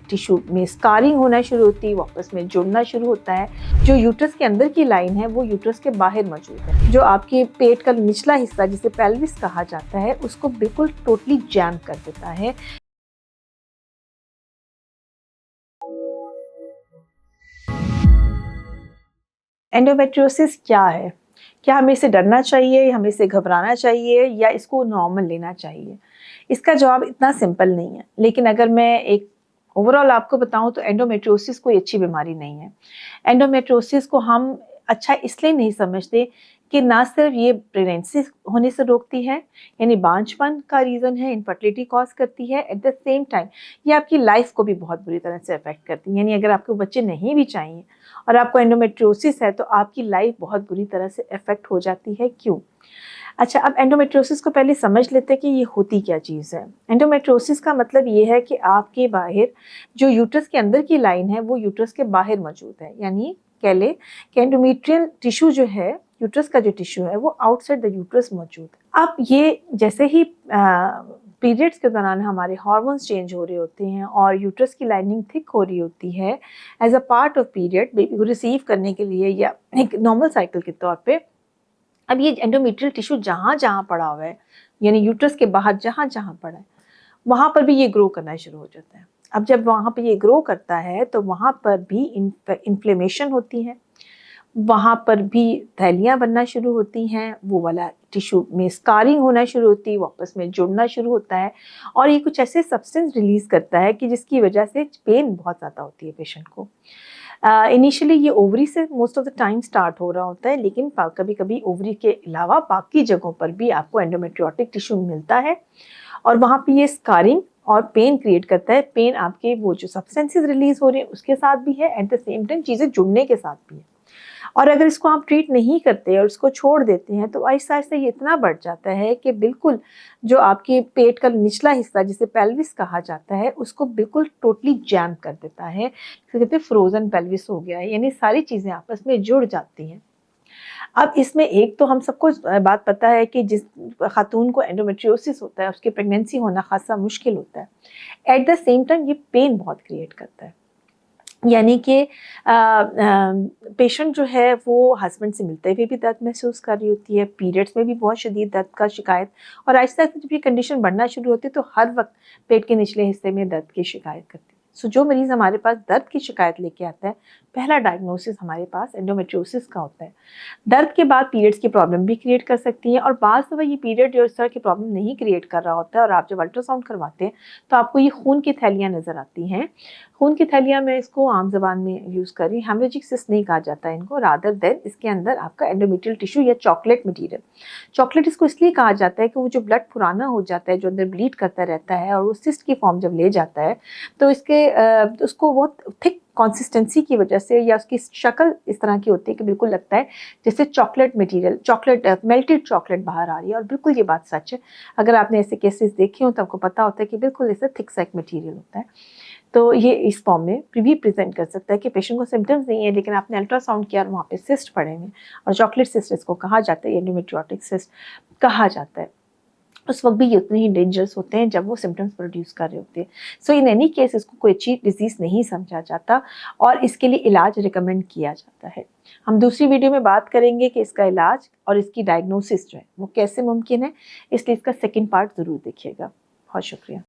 Tissue में scarring होना शुरू होती है, वापस में जुड़ना शुरू होता है। जो यूट्रस के अंदर की लाइन है वो यूट्रस के बाहर मौजूद है। जो आपके पेट का निचला हिस्सा जिसे पेल्विस कहा जाता है उसको बिल्कुल टोटली जैम कर देता है। एंडोमेट्रियोसिस क्या है? क्या हमें इसे डरना चाहिए, हमें इसे घबराना चाहिए या इसको नॉर्मल लेना चाहिए? इसका जवाब इतना सिंपल नहीं है, लेकिन अगर मैं एक ओवरऑल आपको बताऊं तो एंडोमेट्रियोसिस कोई अच्छी बीमारी नहीं है। एंडोमेट्रियोसिस को हम अच्छा इसलिए नहीं समझते कि ना सिर्फ ये प्रेगनेंसी होने से रोकती है, यानी बांझपन का रीज़न है, इनफर्टिलिटी कॉज करती है, एट द सेम टाइम ये आपकी लाइफ को भी बहुत बुरी तरह से अफेक्ट करती है। यानी अगर आपको बच्चे नहीं भी चाहिए और आपको एंडोमेट्रियोसिस है तो आपकी लाइफ बहुत बुरी तरह से अफेक्ट हो जाती है। क्यों? अच्छा, अब एंडोमेट्रियोसिस को पहले समझ लेते हैं कि ये होती क्या चीज़ है। एंडोमेट्रियोसिस का मतलब ये है कि आपके बाहर जो यूट्रस के अंदर की लाइन है वो यूट्रस के बाहर मौजूद है। यानी कह ले कि एंडोमेट्रियल टिश्यू जो है, यूट्रस का जो टिश्यू है वो आउटसाइड द यूट्रस मौजूद है। अब ये जैसे ही पीरियड्स के दौरान हमारे हार्मोन्स चेंज हो रहे होते हैं और यूट्रस की लाइनिंग थिक हो रही होती है as a part of period baby को रिसीव करने के लिए या एक नॉर्मल साइकिल के तौर पे। अब ये एंडोमेट्रियल टिश्यू जहाँ जहाँ पड़ा हुआ है, यानी यूट्रस के बाहर जहाँ जहाँ पड़ा है, वहाँ पर भी ये ग्रो करना शुरू हो जाता है। अब जब वहाँ पे ये ग्रो करता है तो वहाँ पर भी इन्फ्लेमेशन होती है, वहाँ पर भी थैलियाँ बनना शुरू होती हैं, वो वाला टिश्यू में स्कारिंग होना शुरू होती है, वापस में जुड़ना शुरू होता है और ये कुछ ऐसे सब्सटेंस रिलीज़ करता है कि जिसकी वजह से पेन बहुत ज़्यादा होती है पेशेंट को। इनिशियली ये ओवरी से most of the time start हो रहा होता है, लेकिन कभी कभी ओवरी के अलावा बाकी जगहों पर भी आपको एंडोमेट्रियोटिक टिश्यू मिलता है और वहाँ पे ये स्कारिंग और पेन क्रिएट करता है। पेन आपके वो जो सब्सटेंसेस रिलीज हो रहे हैं उसके साथ भी है, एट द सेम टाइम चीज़ें जुड़ने के साथ भी है। और अगर इसको आप ट्रीट नहीं करते और इसको छोड़ देते हैं तो आहिस्ता आहिस्ता ये इतना बढ़ जाता है कि बिल्कुल जो आपके पेट का निचला हिस्सा जिसे पेल्विस कहा जाता है उसको बिल्कुल टोटली जैम कर देता है। तो कहते हैं फ्रोजन पेल्विस हो गया है, यानी सारी चीज़ें आपस में जुड़ जाती हैं। अब इसमें एक तो हम सबको बात पता है कि जिस खातून को एंडोमेट्रियोसिस होता है उसकी प्रेगनेंसी होना खासा मुश्किल होता है। एट द सेम टाइम ये पेन बहुत क्रिएट करता है, यानी कि पेशेंट जो है वो हस्बैंड से मिलते हुए भी दर्द महसूस कर रही होती है, पीरियड्स में भी बहुत शदीद दर्द का शिकायत, और आहिस्ता आहिस्ता जब ये कंडीशन बढ़ना शुरू होती है तो हर वक्त पेट के निचले हिस्से में दर्द की शिकायत करती है। सो जो मरीज़ हमारे पास दर्द की शिकायत लेके आता है, पहला डायग्नोसिस हमारे पास एंडोमेट्रियोसिस का होता है। दर्द के बाद पीरियड्स की प्रॉब्लम भी क्रिएट कर सकती है और बाज़ दफ़ा ये पीरियड जो इस तरह की प्रॉब्लम नहीं क्रिएट कर रहा होता है और आप जब अल्ट्रासाउंड करवाते हैं तो आपको ये खून की थैलियाँ नज़र आती हैं। खून की थैलियाँ मैं इसको आम ज़बान में यूज़ कर रही, हेमरेजिक सिस्ट नहीं कहा जाता है इनको, रादर देन इसके अंदर आपका एंडोमेट्रियल टिश्यू या चॉकलेट मटीरियल। चॉकलेट इसको इसलिए कहा जाता है कि वो जो ब्लड पुराना हो जाता है, जो अंदर ब्लीड करता रहता है और वो सिस्ट की फॉर्म जब ले जाता है तो उसको बहुत थिक कंसिस्टेंसी की वजह से या उसकी शक्ल इस तरह की होती है कि बिल्कुल लगता है जैसे चॉकलेट मटेरियल, मेल्टेड चॉकलेट बाहर आ रही है। और बिल्कुल ये बात सच है, अगर आपने ऐसे केसेस देखे हो तो आपको पता होता है कि बिल्कुल ऐसा थिक सा एक मटेरियल होता है। तो ये इस फॉर्म में भी प्रेजेंट कर सकता है कि पेशेंट को सिम्टम्स नहीं है लेकिन आपने अल्ट्रासाउंड किया और वहाँ पे सिस्ट पड़े हुए और चॉकलेट सिस्ट इसको कहा जाता है, एंडोमेट्रियोटिक सिस्ट कहा जाता है। उस वक्त भी ये उतने ही डेंजरस होते हैं जब वो सिम्टम्स प्रोड्यूस कर रहे होते हैं। सो इन एनी केस इसको कोई अच्छी डिजीज़ नहीं समझा जाता और इसके लिए इलाज रिकमेंड किया जाता है। हम दूसरी वीडियो में बात करेंगे कि इसका इलाज और इसकी डायग्नोसिस जो है वो कैसे मुमकिन है, इसलिए इसका सेकेंड पार्ट ज़रूर देखिएगा। बहुत शुक्रिया।